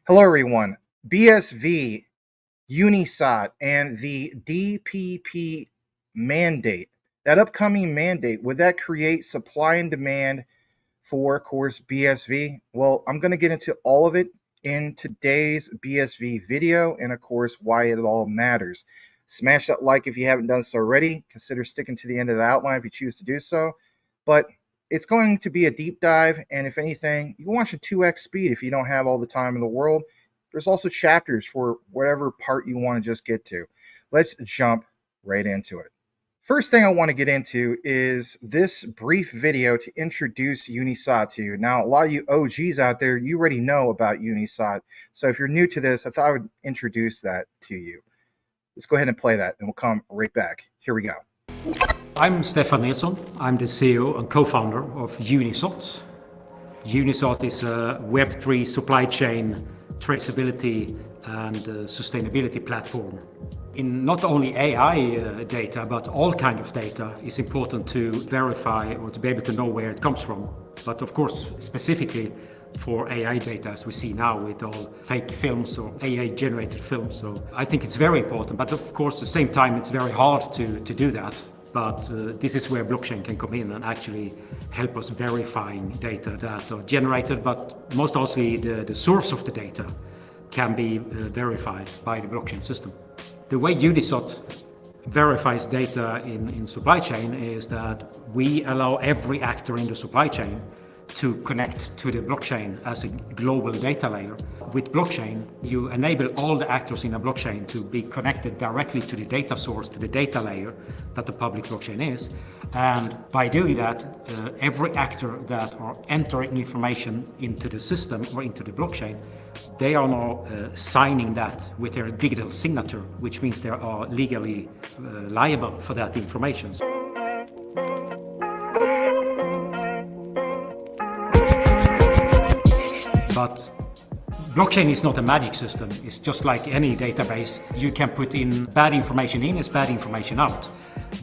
Hello, everyone. BSV UNISOT and the DPP mandate, that upcoming mandate, would that create supply and demand for, of course, BSV? Well, I'm going to get into all of it in today's BSV video and, of course, why it all matters. Smash that like if you haven't done so already. Consider sticking to the end of the outline if you choose to do so. But it's going to be a deep dive, and if anything, you can watch at 2x speed if you don't have all the time in the world. There's also chapters for whatever part you want to just get to. Let's jump right into it. First thing I want to get into is this brief video to introduce UNISOT to you. Now, a lot of you OGs out there, you already know about UNISOT. So if you're new to this, I thought I would introduce that to you. Let's go ahead and play that, and we'll come right back. Here we go. I'm Stephan Nilsson. I'm the CEO and co-founder of UNISOT. UNISOT is a Web3 supply chain traceability and sustainability platform. In not only AI data, but all kind of data is important to verify or to be able to know where it comes from. But of course, specifically for AI data, as we see now with all fake films or AI-generated films. So I think it's very important, but of course, at the same time, it's very hard to do that. But this is where blockchain can come in and actually help us verifying data that are generated, but most mostly the source of the data can be verified by the blockchain system. The way UNISOT verifies data in supply chain is that we allow every actor in the supply chain to connect to the blockchain as a global data layer. With blockchain, you enable all the actors in a blockchain to be connected directly to the data source, to the data layer that the public blockchain is. And by doing that, every actor that are entering information into the system or into the blockchain, they are now signing that with their digital signature, which means they are legally liable for that information. But blockchain is not a magic system. It's just like any database. You can put in bad information in, it's bad information out.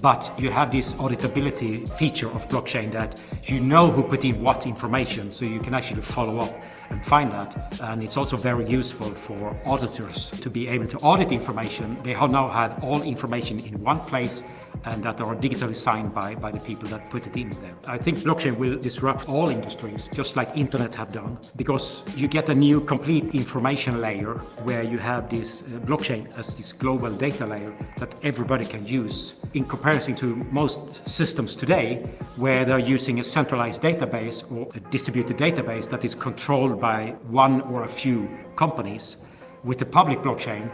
But you have this auditability feature of blockchain that you know who put in what information, so you can actually follow up and find that. And it's also very useful for auditors to be able to audit information. They now have all information in one place and that are digitally signed by the people that put it in there. I think blockchain will disrupt all industries, just like internet have done, because you get a new complete information layer where you have this blockchain as this global data layer that everybody can use, in comparison to most systems today, where they're using a centralized database or a distributed database that is controlled by one or a few companies. With the public blockchain,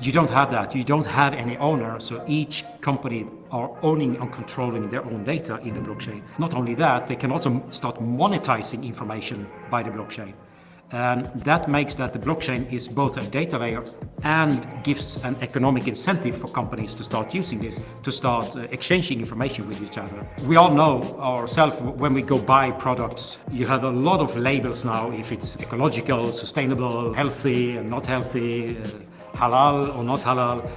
you don't have that. You don't have any owner, so each company are owning and controlling their own data in the blockchain. Not only that, they can also start monetizing information by the blockchain. And that makes that the blockchain is both a data layer and gives an economic incentive for companies to start using this, to start exchanging information with each other. We all know ourselves when we go buy products, you have a lot of labels now, if it's ecological, sustainable, healthy and not healthy, halal or not halal.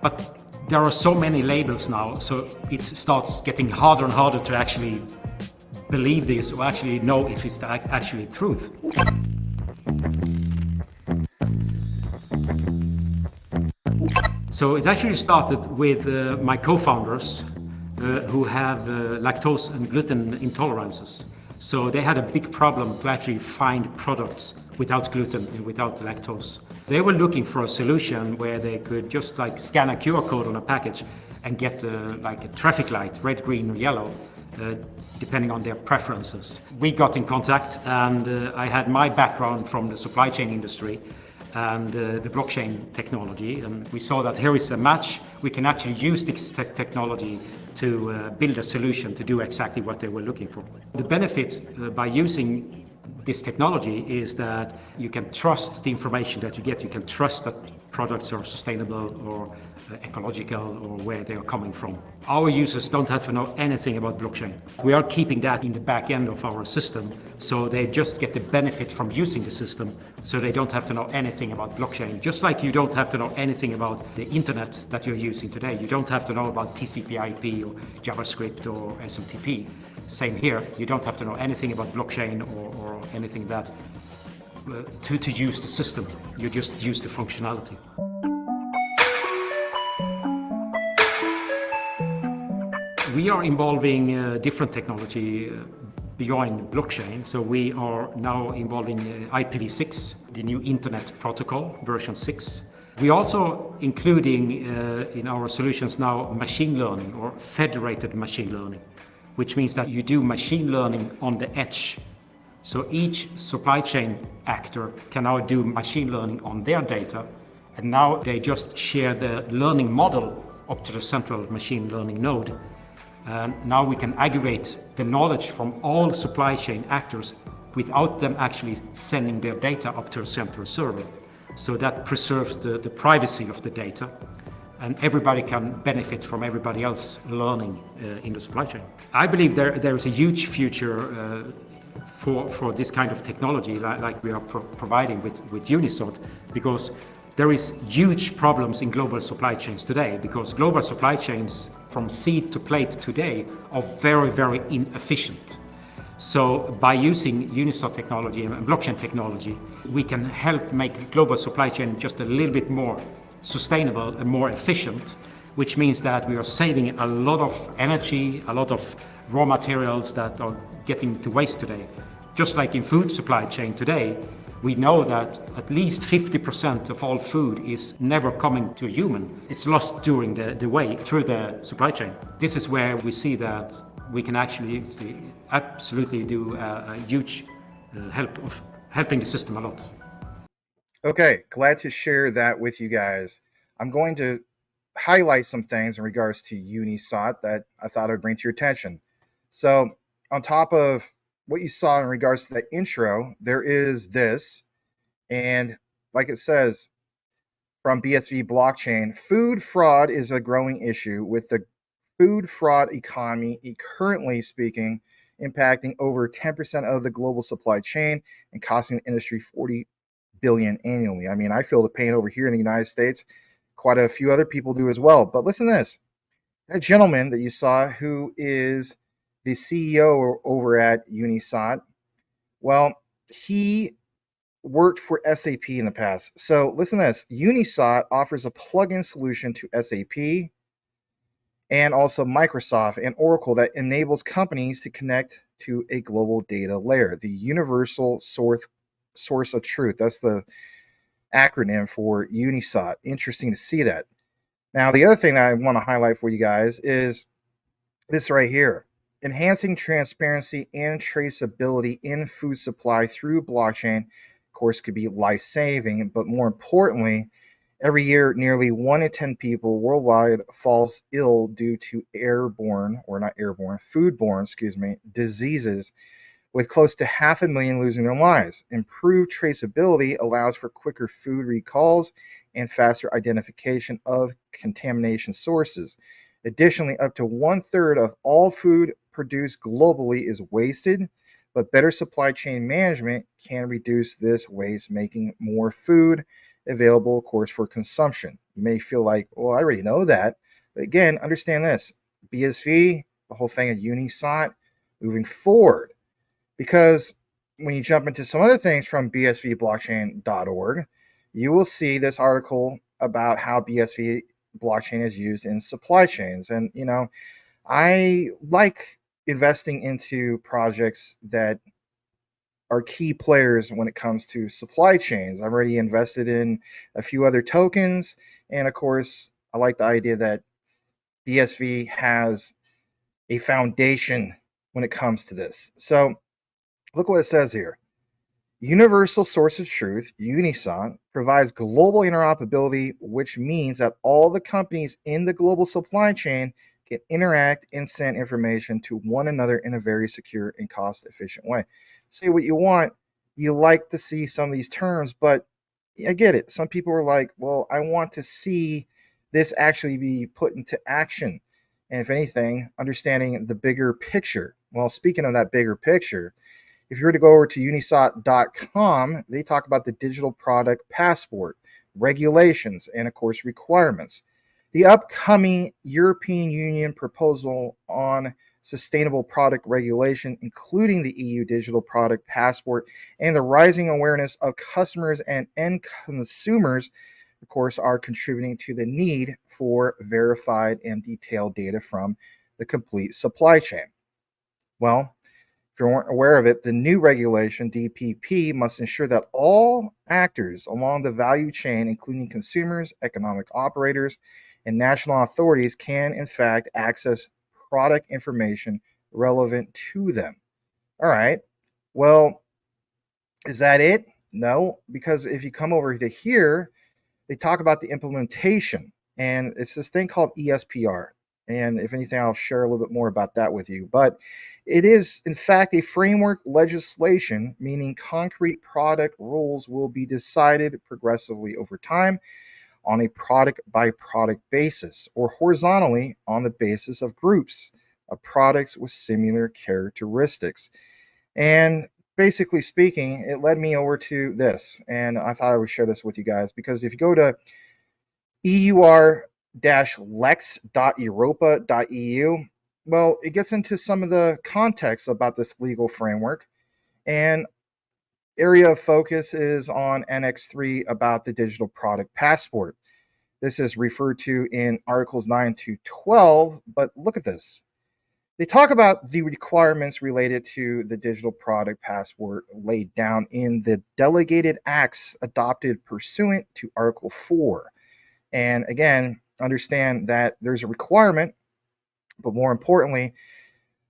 But there are so many labels now, so it starts getting harder and harder to actually believe this or actually know if it's actually truth. So it actually started with my co-founders who have lactose and gluten intolerances. So they had a big problem to actually find products without gluten and without lactose. They were looking for a solution where they could just like scan a QR code on a package and get like a traffic light, red, green or yellow, depending on their preferences. We got in contact, and I had my background from the supply chain industry and the blockchain technology, and we saw that here is a match. We can actually use this technology to build a solution to do exactly what they were looking for. The benefit by using this technology is that you can trust the information that you get. You can trust that products are sustainable or ecological or where they are coming from. Our users don't have to know anything about blockchain. We are keeping that in the back end of our system, so they just get the benefit from using the system, so they don't have to know anything about blockchain. Just like you don't have to know anything about the internet that you're using today. You don't have to know about TCP/IP or JavaScript or SMTP. Same here, you don't have to know anything about blockchain or anything that. to use the system. You just use the functionality. We are involving different technology beyond blockchain. So we are now involving IPv6, the new Internet Protocol, version 6. We also including in our solutions now machine learning or federated machine learning, which means that you do machine learning on the edge. So each supply chain actor can now do machine learning on their data, and now they just share the learning model up to the central machine learning node. And now we can aggregate the knowledge from all supply chain actors without them actually sending their data up to a central server. So that preserves the privacy of the data, and everybody can benefit from everybody else learning in the supply chain. I believe there is a huge future for this kind of technology like we are providing with UNISOT, because there is huge problems in global supply chains today, because global supply chains from seed to plate today are very, very inefficient. So by using UNISOT technology and blockchain technology, we can help make global supply chain just a little bit more sustainable and more efficient, which means that we are saving a lot of energy, a lot of raw materials that are getting to waste today. Just like in food supply chain today, we know that at least 50% of all food is never coming to a human. It's lost during the way through the supply chain. This is where we see that we can actually absolutely do a huge help of helping the system a lot. Okay, glad to share that with you guys. I'm going to highlight some things in regards to UNISOT that I thought I'd bring to your attention. So on top of what you saw in regards to that intro, there is this, and like it says from BSV Blockchain, food fraud is a growing issue with the food fraud economy currently speaking impacting over 10% of the global supply chain and costing the industry 40 billion annually. I mean, I feel the pain over here in the United States. Quite a few other people do as well. But listen to this. That gentleman that you saw who is the CEO over at UNISOT, well, he worked for SAP in the past. So listen to this. UNISOT offers a plug-in solution to SAP and also Microsoft and Oracle that enables companies to connect to a global data layer, the universal source of truth. That's the acronym for UNISOT. Interesting to see that. Now, the other thing that I want to highlight for you guys is this right here. Enhancing transparency and traceability in food supply through blockchain, of course, could be life-saving, but more importantly, every year, nearly 1 in 10 people worldwide falls ill due to foodborne diseases, with close to 500,000 losing their lives. Improved traceability allows for quicker food recalls and faster identification of contamination sources. Additionally, up to 1/3 of all food produced globally is wasted, but better supply chain management can reduce this waste, making more food available, of course, for consumption. You may feel like, well, I already know that. But again, understand this. BSV, the whole thing at UNISOT, moving forward. Because when you jump into some other things from bsvblockchain.org, you will see this article about how BSV blockchain is used in supply chains. And, I like investing into projects that are key players when it comes to supply chains. I'm already invested in a few other tokens. And of course, I like the idea that BSV has a foundation when it comes to this. So look what it says here. Universal Source of Truth, UNISOT, provides global interoperability, which means that all the companies in the global supply chain can interact and send information to one another in a very secure and cost-efficient way. Say what you want. You like to see some of these terms, but I get it. Some people are like, well, I want to see this actually be put into action. And if anything, understanding the bigger picture. Well, speaking of that bigger picture, if you were to go over to unisot.com, they talk about the digital product passport, regulations, and of course, requirements. The upcoming European Union proposal on sustainable product regulation, including the EU Digital Product Passport, and the rising awareness of customers and end consumers, of course, are contributing to the need for verified and detailed data from the complete supply chain. Well, if you weren't aware of it, the new regulation, DPP, must ensure that all actors along the value chain, including consumers, economic operators, and national authorities, can in fact access product information relevant to them. All right. Well, is that it? No, because if you come over to here, they talk about the implementation, and it's this thing called ESPR. And if anything, I'll share a little bit more about that with you. But it is, in fact, a framework legislation, meaning concrete product rules will be decided progressively over time on a product by product basis, or horizontally on the basis of groups of products with similar characteristics. And basically speaking, it led me over to this, and I thought I would share this with you guys, because if you go to eur-lex.europa.eu, well, it gets into some of the context about this legal framework, and area of focus is on Annex 3 about the digital product passport. This is referred to in Articles 9 to 12, but look at this. They talk about the requirements related to the digital product passport laid down in the delegated acts adopted pursuant to Article 4. And again, understand that there's a requirement, but more importantly,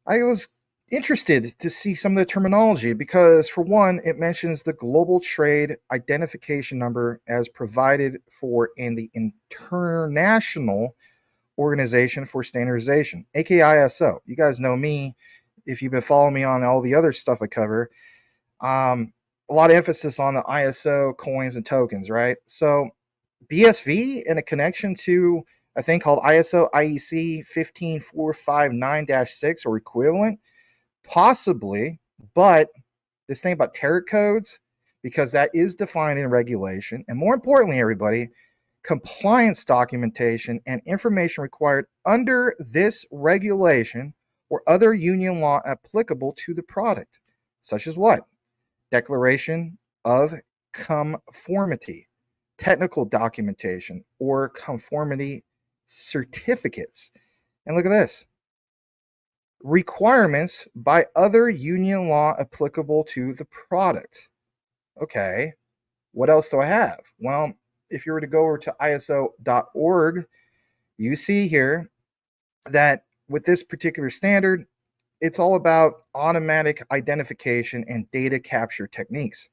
I was interested to see some of the terminology because, for one, it mentions the Global Trade Identification Number as provided for in the International Organization for Standardization, aka ISO. You guys know me if you've been following me on all the other stuff I cover. A lot of emphasis on the ISO coins and tokens, right? So BSV in a connection to a thing called ISO IEC 15459-6 or equivalent, possibly, but this thing about tariff codes, because that is defined in regulation, and more importantly, everybody, compliance documentation and information required under this regulation or other union law applicable to the product, such as what? Declaration of conformity, technical documentation, or conformity certificates. And look at this. Requirements by other union law applicable to the product. Okay, what else do I have? Well, if you were to go over to ISO.org, you see here that with this particular standard, it's all about automatic identification and data capture techniques.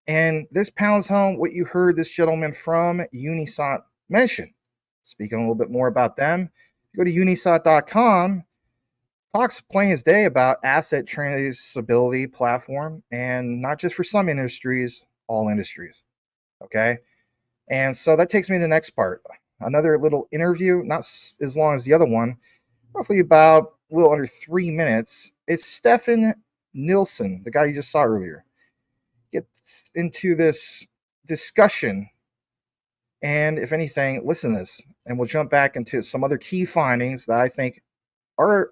And this pounds home what you heard this gentleman from UNISOT mention. Speaking a little bit more about them, go to unisot.com, talks plain as day about asset traceability platform, and not just for some industries, all industries. Okay. And so that takes me to the next part. Another little interview, not as long as the other one, roughly about a little under 3 minutes. It's Stephan Nilsson, the guy you just saw earlier. Gets into this discussion, and if anything, listen to this, and we'll jump back into some other key findings that I think are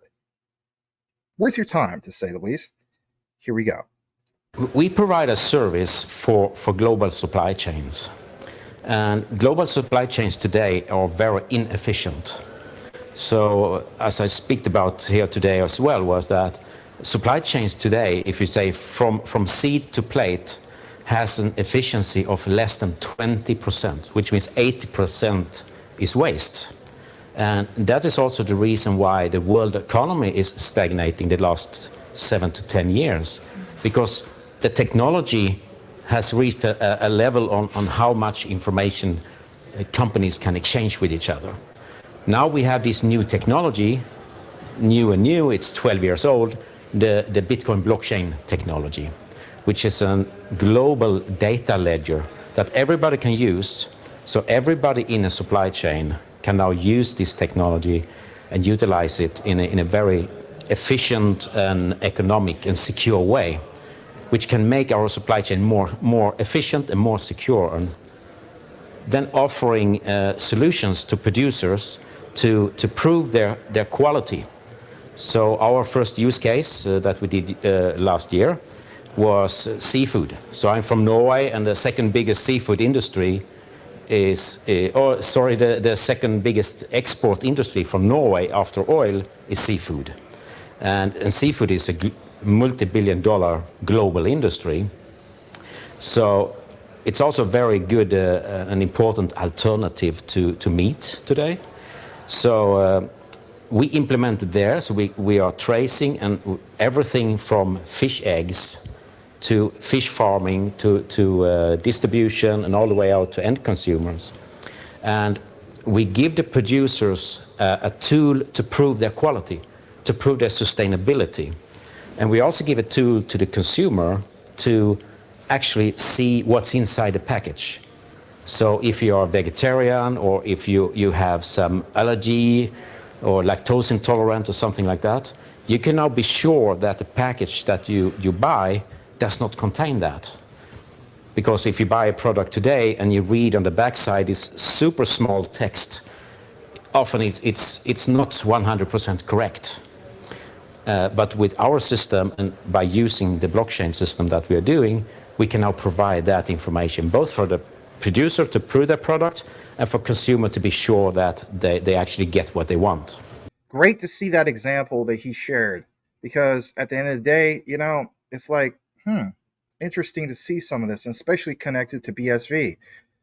worth your time, to say the least. Here we go. We provide a service for global supply chains. And global supply chains today are very inefficient. So as I speak about here today as well, was that supply chains today, if you say from seed to plate, has an efficiency of less than 20%, which means 80% is waste. And that is also the reason why the world economy is stagnating the last 7 to 10 years, because the technology has reached a level on how much information companies can exchange with each other. Now we have this new technology, new, it's 12 years old, the Bitcoin blockchain technology, which is a global data ledger that everybody can use. So everybody in a supply chain can now use this technology and utilize it in a very efficient and economic and secure way, which can make our supply chain more efficient and more secure, and then offering solutions to producers to prove their quality. So our first use case that we did last year was seafood. So I'm from Norway, and the second biggest seafood industry is, the second biggest export industry from Norway after oil is seafood. And seafood is a multi-billion-dollar global industry. So it's also very good, an important alternative to meat today. So we implemented there, so we are tracing and everything from fish eggs to fish farming to distribution and all the way out to end consumers. And we give the producers a tool to prove their quality, to prove their sustainability. And we also give a tool to the consumer to actually see what's inside the package. So if you are vegetarian, or if you have some allergy or lactose intolerant or something like that, you can now be sure that the package that you buy does not contain that. Because if you buy a product today and you read on the backside this super small text, often it's not 100% correct. But with our system, and by using the blockchain system that we are doing, we can now provide that information both for the producer to prove their product and for consumer to be sure that they actually get what they want. Great to see that example that he shared, because at the end of the day, it's like, interesting to see some of this, and especially connected to BSV.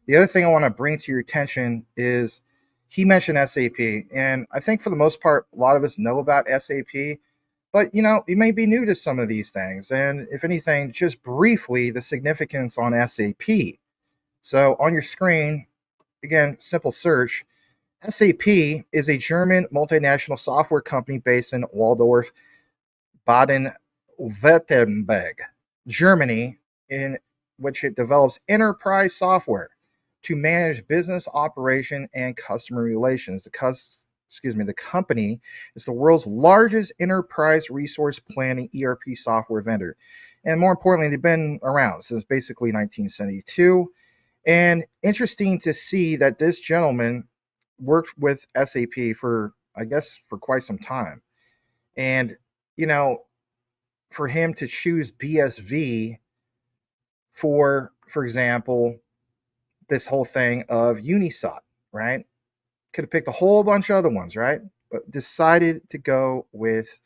The other thing I want to bring to your attention is he mentioned SAP, and I think for the most part, a lot of us know about SAP, but you may be new to some of these things. And if anything, just briefly, the significance on SAP. So on your screen, again, simple search. SAP is a German multinational software company based in Waldorf, Baden-Württemberg, Germany, in which it develops enterprise software to manage business operation and customer relations. The company is the world's largest enterprise resource planning ERP software vendor. And more importantly, they've been around since basically 1972. And interesting to see that this gentleman worked with SAP for quite some time. And, for him to choose BSV for example, this whole thing of UNISOT, right? Could have picked a whole bunch of other ones, right? But decided to go with,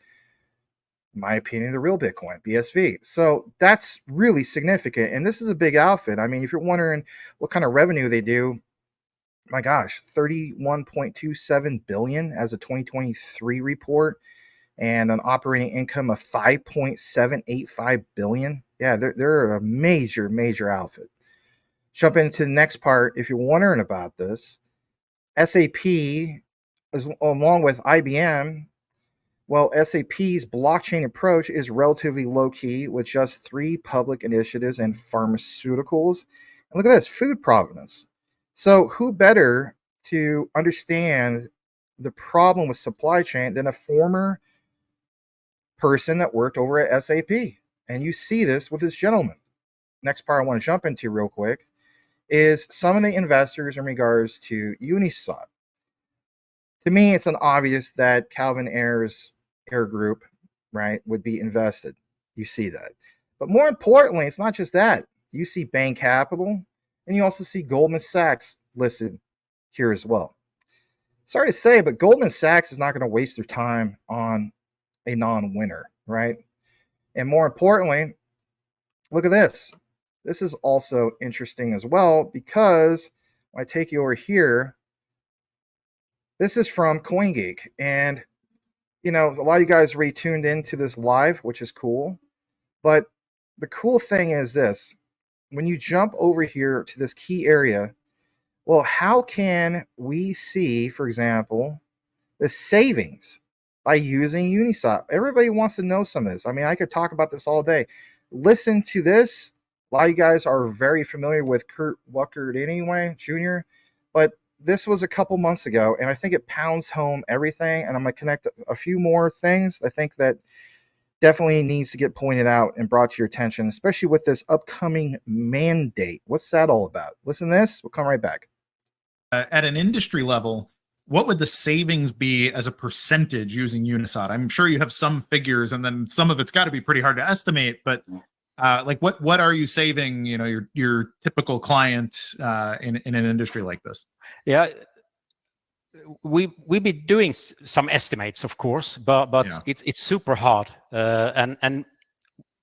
in my opinion, the real Bitcoin, BSV. So that's really significant. And this is a big outfit. I mean, if you're wondering what kind of revenue they do, my gosh, 31.27 billion as a 2023 report, and an operating income of 5.785 billion. Yeah, they're a major outfit. Jump into the next part. If you're wondering about this, SAP, along with IBM, well, SAP's blockchain approach is relatively low key, with just 3 public initiatives in pharmaceuticals. And look at this, food provenance. So who better to understand the problem with supply chain than a former person that worked over at SAP? And you see this with this gentleman. Next part I want to jump into real quick is some of the investors in regards to UNISOT. To me, it's an obvious that Calvin Ayers Air Group, right, would be invested. You see that. But more importantly, it's not just that. You see Bain Capital, and you also see Goldman Sachs listed here as well. Sorry to say, but Goldman Sachs is not going to waste their time on a non-winner, right? And more importantly, look at this. This is also interesting as well, because when I take you over here, this is from CoinGeek. And, a lot of you guys already tuned into this live, which is cool. But the cool thing is this. When you jump over here to this key area, well, how can we see, for example, the savings by using UNISOT? Everybody wants to know some of this. I mean, I could talk about this all day. Listen to this. A lot of you guys are very familiar with Kurt Wuckert anyway, Jr., but this was a couple months ago, and I think it pounds home everything, and I'm going to connect a few more things I think that definitely needs to get pointed out and brought to your attention, especially with this upcoming mandate. What's that all about? Listen to this. We'll come right back. At an industry level, what would the savings be as a percentage using Unisot? I'm sure you have some figures, and then some of it's got to be pretty hard to estimate. But like, what are you saving? Your typical client in an industry like this. Yeah, we be doing some estimates, of course, but yeah, it's super hard, and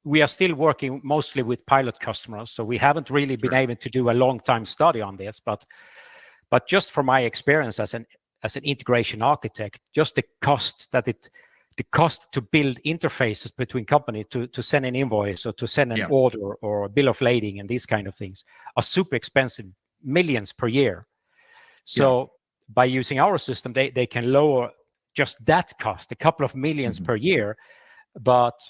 we are still working mostly with pilot customers, so we haven't really been able to do a long time study on this. But just from my experience as an integration architect, just the cost to build interfaces between companies to send an invoice or to send an order or a bill of lading and these kind of things are super expensive, millions per year. So by using our system, they can lower just that cost, a couple of millions per year, but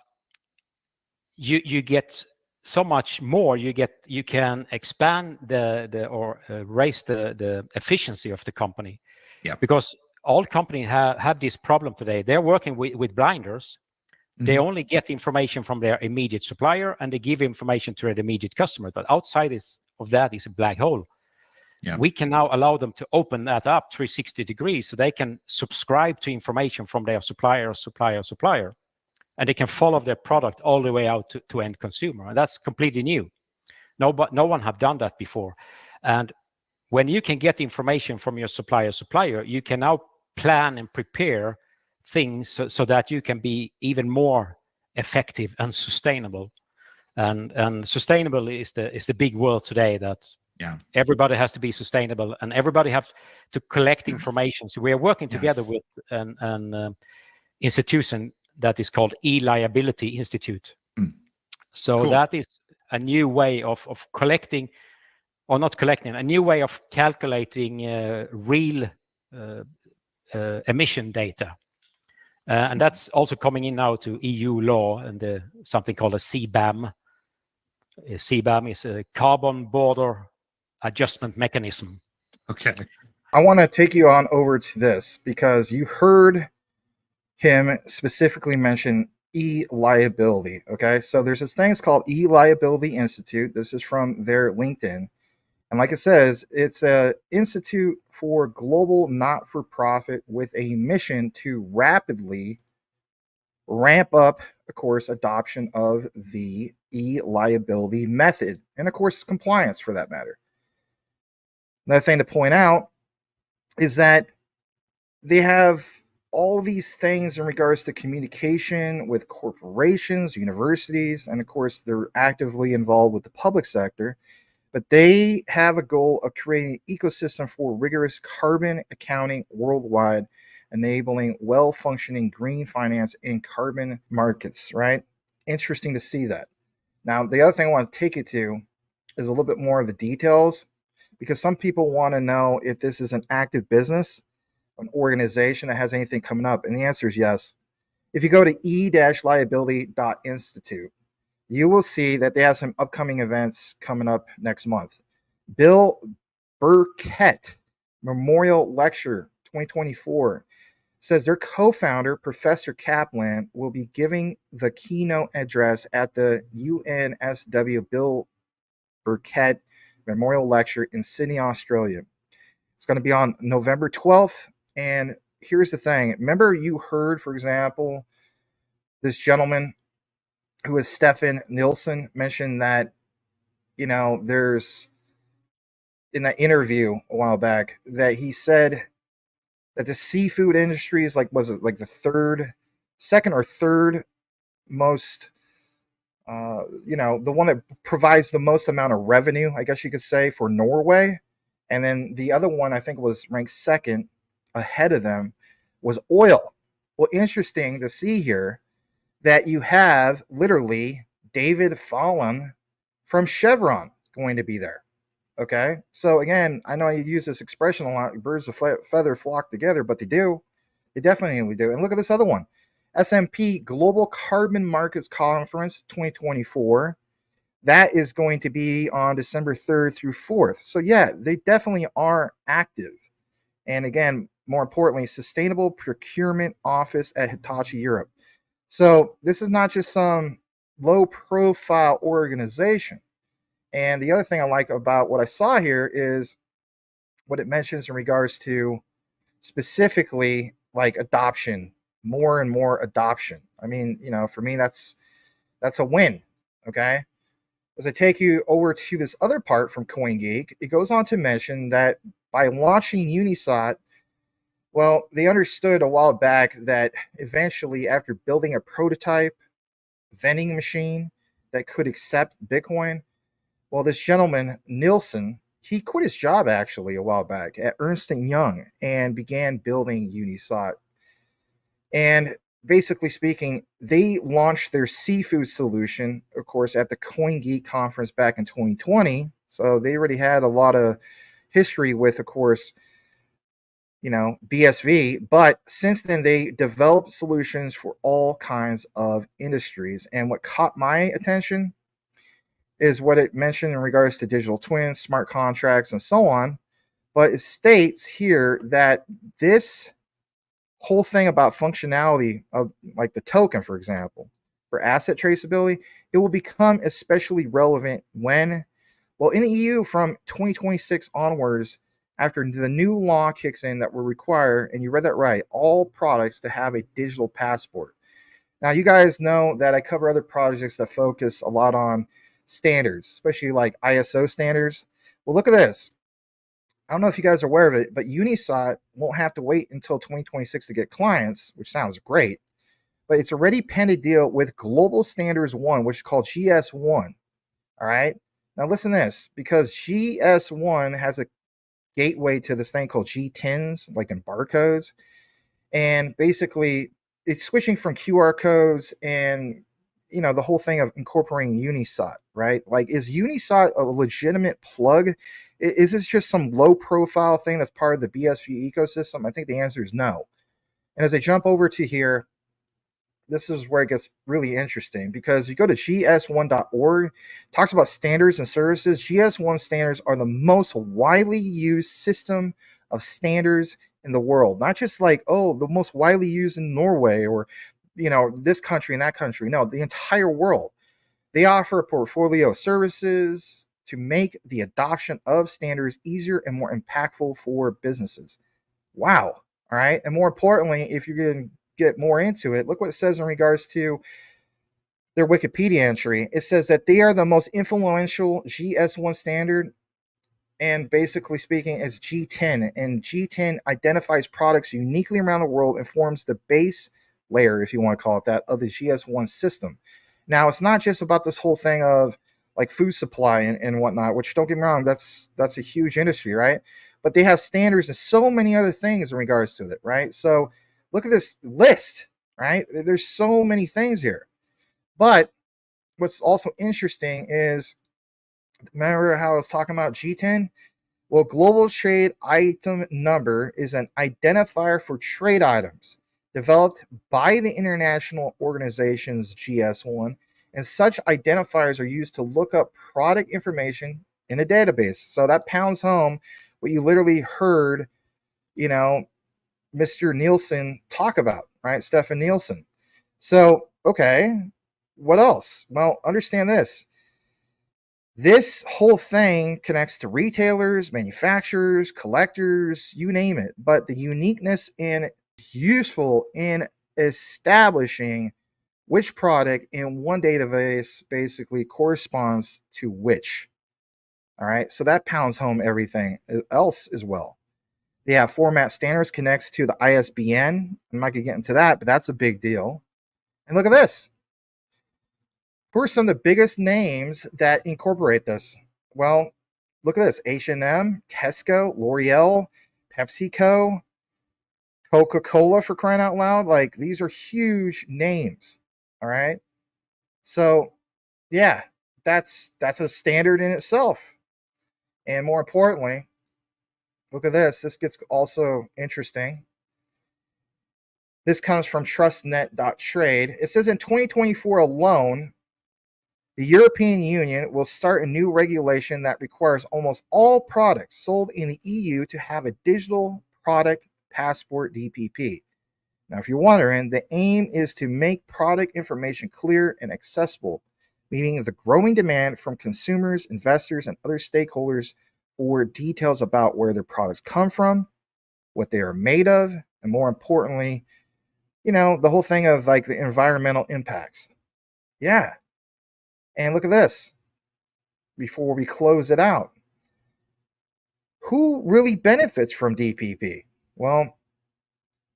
you get so much more. You can expand or raise the efficiency of the company. Yeah, because all companies have this problem today. They're working with blinders. They only get information from their immediate supplier, and they give information to their immediate customer. But outside of that is a black hole. Yeah. We can now allow them to open that up 360 degrees, so they can subscribe to information from their supplier, and they can follow their product all the way out to end consumer. And that's completely new. No one have done that before. And when you can get information from your supplier, you can now plan and prepare things so that you can be even more effective and sustainable. And sustainable is the big word today, that everybody has to be sustainable and everybody has to collect information. So we are working together with an institution that is called E-Liability Institute. So that is a new way of collecting, or not collecting, a new way of calculating real emission data. And that's also coming in now to EU law and something called a CBAM. CBAM is a carbon border adjustment mechanism. Okay. I want to take you on over to this because you heard him specifically mention E-Liability. Okay, so there's this thing, it's called E-Liability Institute. This is from their LinkedIn. And like it says, it's an institute for global not-for-profit with a mission to rapidly ramp up, of course, adoption of the E-Liability method, and of course, compliance for that matter. Another thing to point out is that they have all these things in regards to communication with corporations, universities, and of course, they're actively involved with the public sector. But they have a goal of creating an ecosystem for rigorous carbon accounting worldwide, enabling well-functioning green finance and carbon markets, right? Interesting to see that. Now, the other thing I want to take you to is a little bit more of the details, because some people want to know if this is an active business, an organization that has anything coming up. And the answer is yes. If you go to e-liability.institute, you will see that they have some upcoming events coming up next month. Bill Burkett Memorial Lecture 2024 says their co-founder, Professor Kaplan, will be giving the keynote address at the UNSW Bill Burkett Memorial Lecture in Sydney, Australia. It's going to be on November 12th. And here's the thing. Remember you heard, for example, this gentleman who is Stephan Nilsson mentioned that, there's in that interview a while back that he said that the seafood industry is was it the second or third most, the one that provides the most amount of revenue, I guess you could say, for Norway. And then the other one, I think, was ranked second ahead of them, was oil. Well, interesting to see here that you have literally David Fallon from Chevron going to be there. Okay, so again, I know I use this expression a lot, birds of feather flock together, but they do. They definitely do. And look at this other one, S&P Global Carbon Markets Conference 2024. That is going to be on December 3rd through 4th. So yeah, they definitely are active. And again, more importantly, Sustainable Procurement Office at Hitachi Europe. So this is not just some low-profile organization. And the other thing I like about what I saw here is what it mentions in regards to specifically like adoption, more and more adoption. I mean, you know, for me, that's a win. Okay. As I take you over to this other part from CoinGeek, it goes on to mention that by launching Unisot, well, they understood a while back that eventually, after building a prototype vending machine that could accept Bitcoin, well, this gentleman, Nilsson, he quit his job actually a while back at Ernst & Young and began building Unisot. And basically speaking, they launched their seafood solution, of course, at the CoinGeek conference back in 2020. So they already had a lot of history with, of course, you know, BSV. But since then, they developed solutions for all kinds of industries. And what caught my attention is what it mentioned in regards to digital twins, smart contracts, and so on. But it states here that this whole thing about functionality of like the token, for example, for asset traceability, it will become especially relevant when, well, in the EU from 2026 onwards, after the new law kicks in that will require, and you read that right, all products to have a digital passport. Now, you guys know that I cover other projects that focus a lot on standards, especially like ISO standards. Well, look at this. I don't know if you guys are aware of it, but Unisot won't have to wait until 2026 to get clients, which sounds great. But it's already penned a deal with Global Standards 1, which is called GS1. All right. Now, listen to this, because GS1 has a gateway to this thing called G10s, like in barcodes. And basically, it's switching from QR codes and, you know, the whole thing of incorporating Unisot, right? Like, is Unisot a legitimate plug? Is this just some low profile thing that's part of the BSV ecosystem? I think the answer is no. And as I jump over to here, this is where it gets really interesting, because you go to gs1.org, talks about standards and services. GS1 standards are the most widely used system of standards in the world. Not just like, oh, the most widely used in Norway or, you know, this country and that country. No, the entire world. They offer a portfolio of services to make the adoption of standards easier and more impactful for businesses. Wow. All right. And more importantly, if you're going to get more into it, look what it says in regards to their Wikipedia entry. It says that they are the most influential GS1 standard, and basically speaking, it's G10. And G10 identifies products uniquely around the world and forms the base layer, if you want to call it that, of the GS1 system. Now, it's not just about this whole thing of like food supply and whatnot, which, don't get me wrong, that's a huge industry, right? But they have standards and so many other things in regards to it, right? So look at this list, right? There's so many things here. But what's also interesting is, remember how I was talking about G10? Well, global trade item number is an identifier for trade items developed by the international organization's GS1, and such identifiers are used to look up product information in a database. So that pounds home what you literally heard, you know, Mr. Nilsson talk about, right? Stephan Nilsson. So, okay, what else? Well, understand this. This whole thing connects to retailers, manufacturers, collectors, you name it. But the uniqueness and useful in establishing which product in one database basically corresponds to which. All right. So that pounds home everything else as well. They have format standards, connects to the ISBN. I'm not going to get into that, but that's a big deal. And look at this. Who are some of the biggest names that incorporate this? Well, look at this. H&M, Tesco, L'Oreal, PepsiCo, Coca-Cola, for crying out loud. Like, these are huge names. All right. So, yeah, that's a standard in itself. And more importantly, look at this. This gets also interesting. This comes from trustnet.trade. It says in 2024 alone, the European Union will start a new regulation that requires almost all products sold in the EU to have a digital product passport, DPP. Now, if you're wondering, the aim is to make product information clear and accessible, meeting the growing demand from consumers, investors, and other stakeholders for details about where their products come from, what they are made of, and more importantly, the whole thing of like the environmental impacts. Yeah. And look at this before we close it out. Who really benefits from DPP? Well,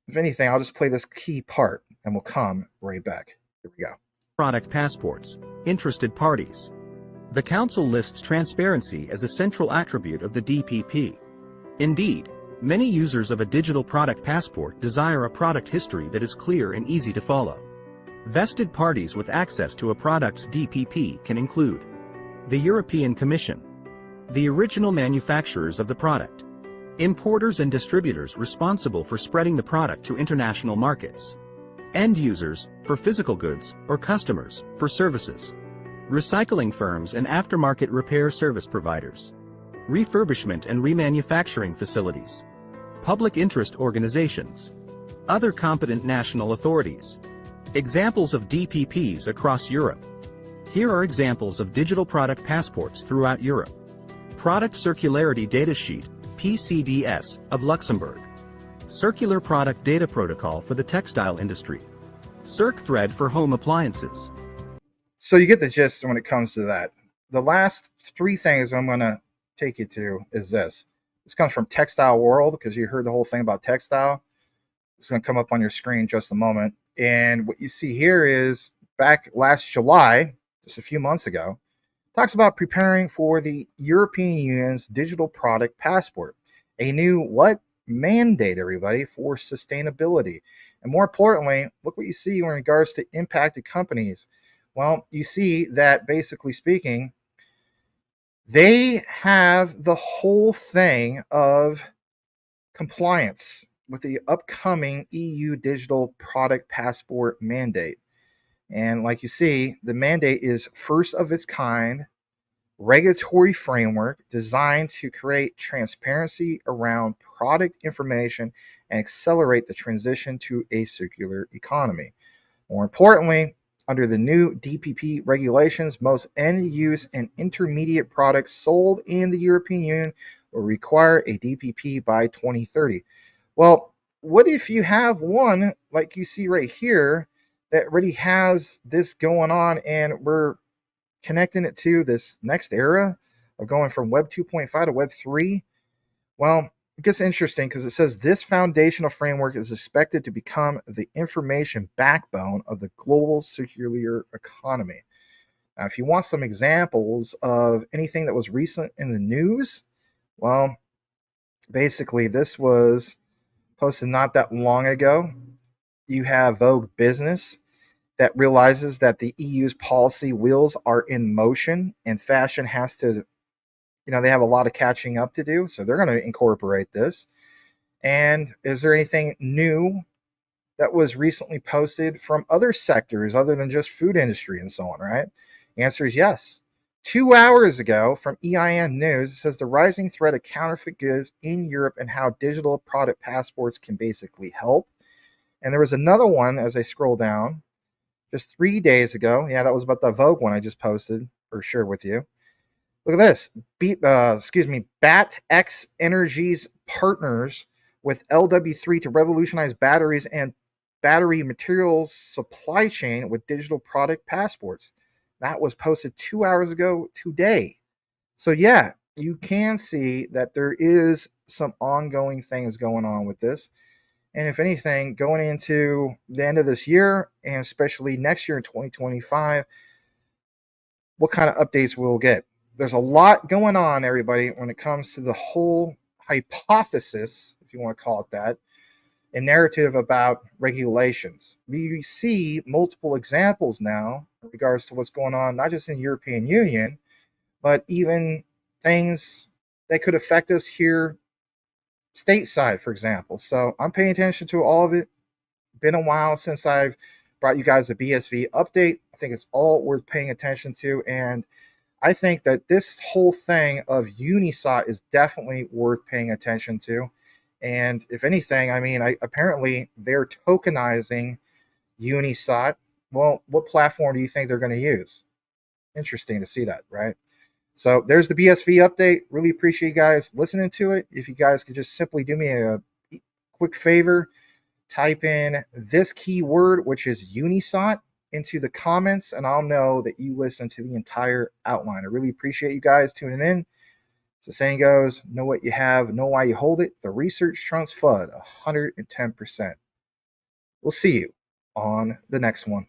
if anything, I'll just play this key part and we'll come right back. Here we go. Product passports, interested parties. The Council lists transparency as a central attribute of the DPP. Indeed, many users of a digital product passport desire a product history that is clear and easy to follow. Vested parties with access to a product's DPP can include the European Commission, the original manufacturers of the product, importers and distributors responsible for spreading the product to international markets, end users for physical goods or customers for services, recycling firms and aftermarket repair service providers, refurbishment and remanufacturing facilities, public interest organizations, other competent national authorities. Examples of DPPs across Europe. Here are examples of digital product passports throughout Europe. Product Circularity Datasheet, PCDS, of Luxembourg. Circular Product Data Protocol for the textile industry. CircThread for home appliances. So you get the gist when it comes to that. The last three things I'm going to take you to is this. This comes from Textile World, because you heard the whole thing about textile. It's going to come up on your screen in just a moment. And what you see here is back last July, just a few months ago, talks about preparing for the European Union's digital product passport. A new what? Mandate, everybody, for sustainability. And more importantly, look what you see in regards to impacted companies. Well, you see that basically speaking, they have the whole thing of compliance with the upcoming EU digital product passport mandate. And like you see, the mandate is first of its kind regulatory framework designed to create transparency around product information and accelerate the transition to a circular economy. More importantly, under the new DPP regulations, most end-use and intermediate products sold in the European Union will require a DPP by 2030. Well, what if you have one like you see right here that already has this going on, and we're connecting it to this next era of going from Web 2.5 to Web 3? Well, it gets interesting because it says this foundational framework is expected to become the information backbone of the global circular economy. Now, if you want some examples of anything that was recent in the news, well, basically this was posted not that long ago. You have Vogue Business that realizes that the EU's policy wheels are in motion and fashion has to, they have a lot of catching up to do. So they're going to incorporate this. And is there anything new that was recently posted from other sectors other than just food industry and so on, right? The answer is yes. 2 hours ago from EIN News, it says the rising threat of counterfeit goods in Europe and how digital product passports can basically help. And there was another one as I scroll down just 3 days ago. Yeah, that was about the Vogue one I just posted or shared with you. Look at this. BatX Energy's partners with LW3 to revolutionize batteries and battery materials supply chain with digital product passports. That was posted 2 hours ago today. So yeah, you can see that there is some ongoing things going on with this. And if anything, going into the end of this year, and especially next year in 2025, what kind of updates we'll get. There's a lot going on, everybody, when it comes to the whole hypothesis, if you want to call it that, and narrative about regulations. We see multiple examples now in regards to what's going on, not just in the European Union, but even things that could affect us here stateside, for example. So I'm paying attention to all of it. Been a while since I've brought you guys a BSV update. I think it's all worth paying attention to. And I think that this whole thing of UNISOT is definitely worth paying attention to. And if anything, apparently they're tokenizing UNISOT. Well, what platform do you think they're going to use? Interesting to see that, right? So there's the BSV update. Really appreciate you guys listening to it. If you guys could just simply do me a quick favor, type in this keyword, which is Unisot, into the comments, and I'll know that you listened to the entire outline. I really appreciate you guys tuning in. As the saying goes, know what you have, know why you hold it. The research trumps FUD 110%. We'll see you on the next one.